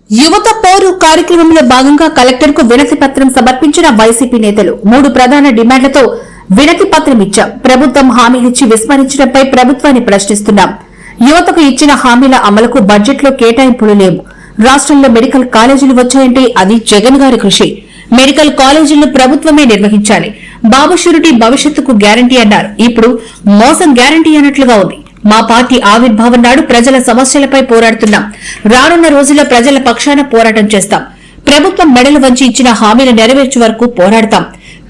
యువత పౌరు కార్యక్రమంలో భాగంగా కలెక్టర్ కు వినతి పత్రం సమర్పించిన వైసీపీ నేతలు 3 ప్రధాన డిమాండ్లతో వినతి పత్రం ఇచ్చాం. ప్రభుత్వం హామీలిచ్చి విస్మరించడంపై ప్రభుత్వాన్ని ప్రశ్నిస్తున్నాం. యువతకు ఇచ్చిన హామీల అమలుకు బడ్జెట్లో కేటాయింపులు లేవు. రాష్ట్రంలో మెడికల్ కాలేజీలు వచ్చాయంటే అది జగన్ గారి కృషి. మెడికల్ కాలేజీలను ప్రభుత్వమే నిర్వహించాలి. బాబు షూరిటీ భవిష్యత్తుకు గ్యారంటీ అన్నారు. ఇప్పుడు మోసం గ్యారంటీ అన్నట్లుగా ఉంది. మా పార్టీ ఆవిర్భావం నాడు ప్రజల సమస్యలపై పోరాడుతున్నాం. రానున్న రోజుల్లో ప్రజల పక్షాన పోరాటం చేస్తాం. ప్రభుత్వం మెడలు వంచి ఇచ్చిన హామీలు నెరవేర్చే వరకు పోరాడతాం.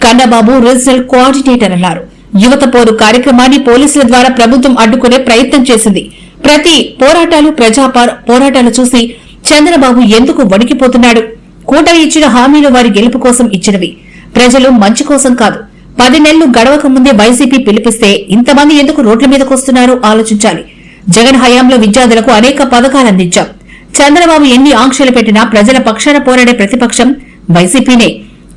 కన్నబాబు రీజనల్ కోఆర్డినేటర్ అన్నారు. యువత పోరు కార్యక్రమాన్ని పోలీసుల ద్వారా ప్రభుత్వం అడ్డుకునే ప్రయత్నం చేసింది. ప్రతి ప్రజా పోరాటాలు చూసి చంద్రబాబు ఎందుకు వణికిపోతున్నాడు? కూటమి ఇచ్చిన హామీలు వారి గెలుపు కోసం ఇచ్చినవి, ప్రజలు మంచి కోసం కాదు. 10 నెలలు గడవక ముందే వైసీపీ పిలిపిస్తే ఇంతమంది ఎందుకు రోడ్ల మీదకు వస్తున్నారో ఆలోచించాలి. జగన్ హయాంలో విద్యార్థులకు అనేక పథకాలు అందించాం. చంద్రబాబు ఎన్ని ఆంక్షలు పెట్టినా ప్రజల పక్షాన పోరాడే ప్రతిపక్షం వైసీపీనే.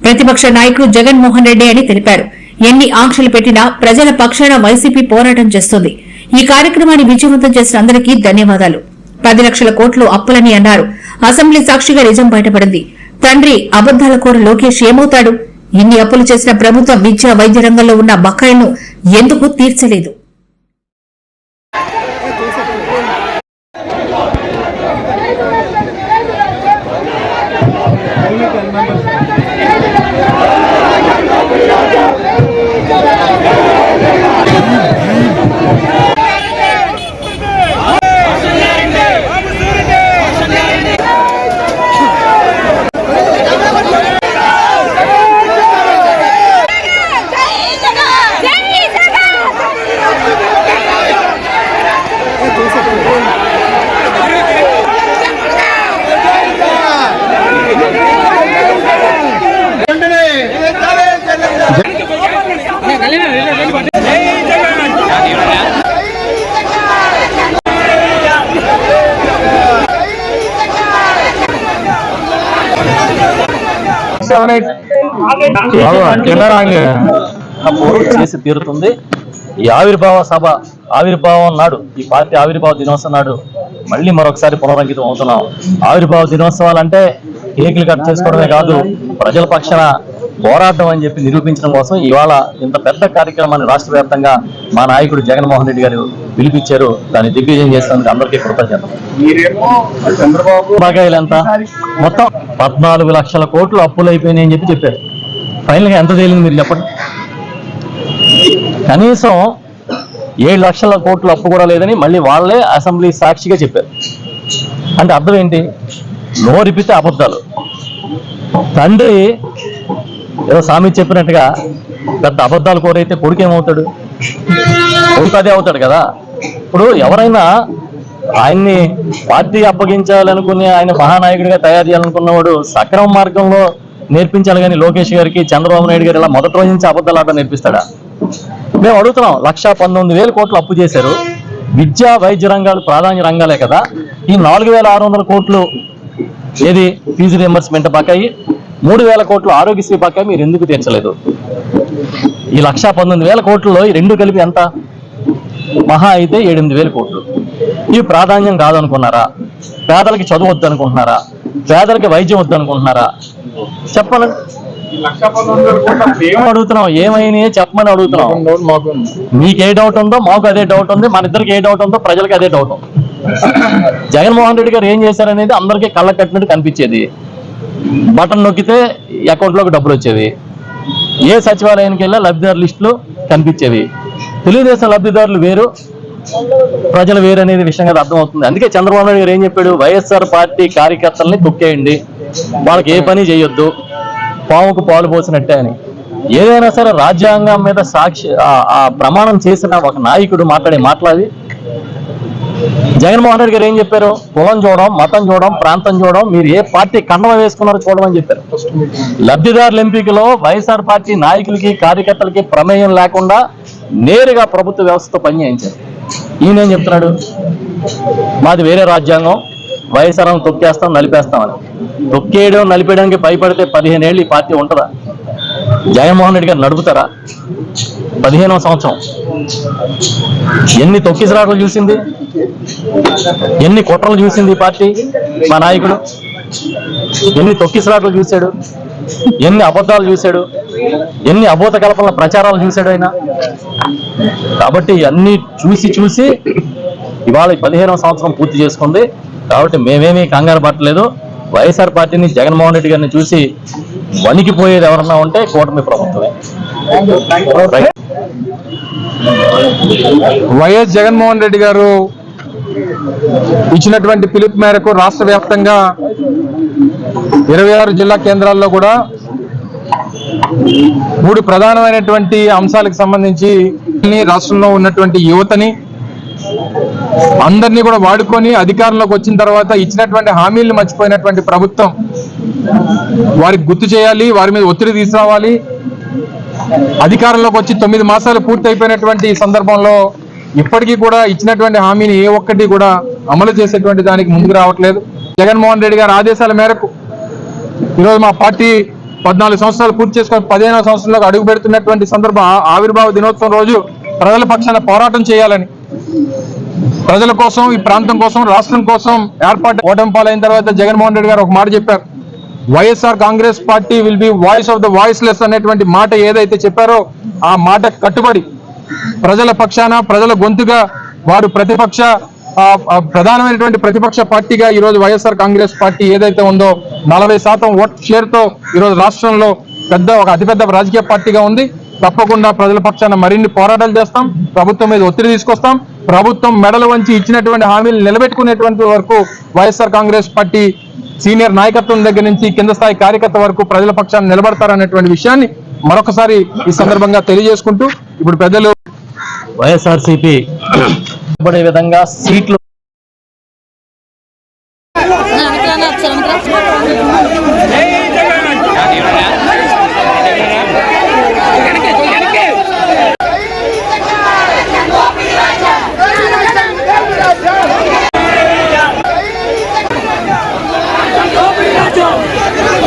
ప్రతిపక్ష నాయకుడు జగన్మోహన్ రెడ్డి అని తెలిపారు. ఎన్ని ఆంక్షలు పెట్టినా ప్రజల పక్షాన వైసీపీ పోరాటం చేస్తుంది. ఈ కార్యక్రమాన్ని విజయవంతం చేసిన అందరికీ ధన్యవాదాలు. 10 లక్షల కోట్లు అప్పులని అన్నారు. అసెంబ్లీ సాక్షిగా నిజం బయటపడింది. తండ్రి అబద్దాల కోర లోకేష్ ఏమవుతాడు? ఇన్ని అప్పులు చేసిన ప్రభుత్వం విద్యా వైద్య రంగంలో ఉన్న బకాయిలను ఎందుకు తీర్చలేదు? చేసి తీరుతుంది. ఈ ఆవిర్భావం నాడు, ఈ పార్టీ ఆవిర్భావ దినోత్సవం నాడు మళ్ళీ మరొకసారి పునరంకితం అవుతున్నాం. ఆవిర్భావ దినోత్సవాలు అంటే కేకులు కట్ చేసుకోవడమే కాదు, ప్రజల పక్షాన పోరాటం అని చెప్పి నిరూపించడం కోసం ఇవాళ ఇంత పెద్ద కార్యక్రమాన్ని రాష్ట్ర వ్యాప్తంగా మా నాయకుడు జగన్మోహన్ రెడ్డి గారు పిలిపించారు. దాన్ని దిగ్విజయం చేసినందుకు అందరికీ కృతజ్ఞతలు. బకాయిలు ఎంత? మొత్తం 14 లక్షల కోట్లు అప్పులు అయిపోయినాయి అని చెప్పారు. ఫైనల్ గా ఎంత తేలింది మీరు చెప్పండి? కనీసం 7 లక్షల కోట్లు అప్పు కూడా లేదని మళ్ళీ వాళ్ళే అసెంబ్లీ సాక్షిగా చెప్పారు. అంటే అర్థం ఏంటి? నోరిపితే అబద్ధాలు. తండ్రి ఏదో సామి చెప్పినట్టుగా పెద్ద అబద్ధాలు కోరైతే కొడుకు ఏమవుతాడు? కొడుకు అదే అవుతాడు కదా. ఇప్పుడు ఎవరైనా ఆయన్ని పార్టీ అప్పగించాలనుకుని ఆయన మహానాయకుడిగా తయారు చేయాలనుకున్నవాడు సక్రమ మార్గంలో నేర్పించాలి. కానీ లోకేష్ గారికి చంద్రబాబు నాయుడు గారు ఇలా మొదటి రోజు నుంచి అబద్ధాలు ఆట నేర్పిస్తాడా? మేము అడుగుతున్నాం. 1,19,000 కోట్లు అప్పు చేశారు. విద్యా వైద్య రంగాలు ప్రాధాన్య రంగాలే కదా. ఈ 4,600 కోట్లు ఏది ఫీజు రియంబర్స్మెంట్ బకాయి, 3,000 కోట్లు ఆరోగ్యశ్రీ బకాయి మీరు ఎందుకు తీర్చలేదు? ఈ 1,19,000 కోట్లలో ఈ రెండు కలిపి ఎంత? మహా అయితే 7,000 కోట్లు. ఇవి ప్రాధాన్యం కాదనుకున్నారా? పేదలకి చదువు వద్దనుకుంటున్నారా? పేదలకి వైద్యం వద్దనుకుంటున్నారా? చెప్పండి. అడుగుతున్నాం, ఏమైనా చెప్పమని అడుగుతున్నాం. మీకు ఏ డౌట్ ఉందో మాకు అదే డౌట్ ఉంది, మన ఇద్దరికి ఏ డౌట్ ఉందో ప్రజలకి అదే డౌట్ ఉంది. జగన్మోహన్ రెడ్డి గారు ఏం చేశారనేది అందరికీ కళ్ళ కట్టినట్టు కనిపించేది. బటన్ నొక్కితే అకౌంట్లోకి డబ్బులు వచ్చేవి. ఏ సచివాలయానికి వెళ్ళా లబ్ధిదారు లిస్టులు కనిపించేవి. తెలుగుదేశం లబ్ధిదారులు వేరు, ప్రజలు వేరు అనేది విషయంగా అర్థమవుతుంది. అందుకే చంద్రబాబు నాయుడు గారు ఏం చెప్పాడు? వైఎస్ఆర్ పార్టీ కార్యకర్తల్ని తొక్కేయండి, వాళ్ళకి ఏ పని చేయొద్దు, పాముకు పాలు పోసినట్టే అని. ఏదైనా సరే రాజ్యాంగం మీద ఆ ప్రమాణం చేసిన ఒక నాయకుడు మాట్లాడి జగన్మోహన్ రెడ్డి గారు ఏం చెప్పారు? కులం చూడడం, మతం చూడడం, ప్రాంతం చూడడం, మీరు ఏ పార్టీ కండవ వేసుకున్నారో చూడమని చెప్పారు. లబ్ధిదారుల ఎంపికలో వైఎస్ఆర్ పార్టీ నాయకులకి కార్యకర్తలకి ప్రమేయం లేకుండా నేరుగా ప్రభుత్వ వ్యవస్థతో పనిచేయించారు. ఈయనేం చెప్తున్నాడు? మాది వేరే రాజ్యాంగం, వైఎస్ఆర్ తొక్కేస్తాం, నలిపేస్తామని. తొక్కేయడం నలిపేయడానికి భయపడితే 15 ఏళ్ళు ఈ పార్టీ ఉంటుందా? జగన్మోహన్ రెడ్డి గారు నడుపుతారా? 15వ సంవత్సరం ఎన్ని తొక్కిసలాటలు చూసింది, ఎన్ని కుట్రలు చూసింది ఈ పార్టీ, మా నాయకుడు. ఎన్ని తొక్కిసలాట్లు చూశాడు, ఎన్ని అబద్ధాలు చూశాడు, ఎన్ని అబోధ కల్పనల ప్రచారాలు చూశాడు ఆయన. కాబట్టి అన్ని చూసి ఇవాళ 15వ సంవత్సరం పూర్తి చేసుకుంది. కాబట్టి మేమేమీ కంగారు పట్టలేదు. వైఎస్ఆర్ పార్టీని, జగన్మోహన్ రెడ్డి గారిని చూసి వణికిపోయేది ఎవరన్నా ఉంటే కూటమి ప్రభుత్వమే. వైఎస్ జగన్మోహన్ రెడ్డి గారు ఇచ్చినటువంటి పిలుపు మేరకు రాష్ట్ర వ్యాప్తంగా 26 జిల్లా కేంద్రాల్లో కూడా 3 ప్రధానమైనటువంటి అంశాలకు సంబంధించి రాష్ట్రంలో ఉన్నటువంటి యువతని అందరినీ కూడా వాడుకొని అధికారంలోకి వచ్చిన తర్వాత ఇచ్చినటువంటి హామీలను మర్చిపోయినటువంటి ప్రభుత్వం వారికి గుర్తు చేయాలి, వారి మీద ఒత్తిడి తీసుకురావాలి. అధికారంలోకి వచ్చి 9 మాసాలు పూర్తి అయిపోయినటువంటి సందర్భంలో ఇప్పటికీ కూడా ఇచ్చినటువంటి హామీని ఏ ఒక్కటి కూడా అమలు చేసేటువంటి దానికి ముందుకు రావట్లేదు. జగన్మోహన్ రెడ్డి గారి ఆదేశాల మేరకు ఈరోజు మా పార్టీ 14 సంవత్సరాలు పూర్తి చేసుకొని 15వ సంవత్సరంలో అడుగు పెడుతున్నటువంటి సందర్భం ఆవిర్భావ దినోత్సవం రోజు ప్రజల పక్షాన పోరాటం చేయాలని, ప్రజల కోసం, ఈ ప్రాంతం కోసం, రాష్ట్రం కోసం ఏర్పాటు ఓటమి పాలైన తర్వాత జగన్మోహన్ రెడ్డి గారు ఒక మాట చెప్పారు. YSR Congress party will be voice of the voiceless అనేటువంటి మాట ఏదైతే చెప్పారో ఆ మాట కట్టుబడి ప్రజల పక్షాన, ప్రజల గొంతుగా వారు ప్రధానమైనటువంటి ప్రతిపక్ష పార్టీగా ఈరోజు వైఎస్ఆర్ కాంగ్రెస్ పార్టీ ఏదైతే ఉందో 40% ఓట్ షేర్ తో ఈరోజు రాష్ట్రంలో ఒక అతిపెద్ద రాజకీయ పార్టీగా ఉంది. తప్పకుండా ప్రజల పక్షాన మరిన్ని పోరాటాలు చేస్తాం, ప్రభుత్వం మీద ఒత్తిడి తీసుకొస్తాం. ప్రభుత్వం మెడలు వంచి ఇచ్చినటువంటి హామీలు నిలబెట్టుకునేటువంటి వరకు వైఎస్ఆర్ కాంగ్రెస్ పార్టీ సీనియర్ నాయకత్వం దగ్గర నుంచి కింద స్థాయి కార్యకర్త వరకు ప్రజల పక్షాన నిలబడతారనేటువంటి విషయాన్ని మరొకసారి ఈ సందర్భంగా తెలియజేసుకుంటూ, ఇప్పుడు పెద్దలు వైఎస్ఆర్సీపీ పడే విధంగా సీట్లు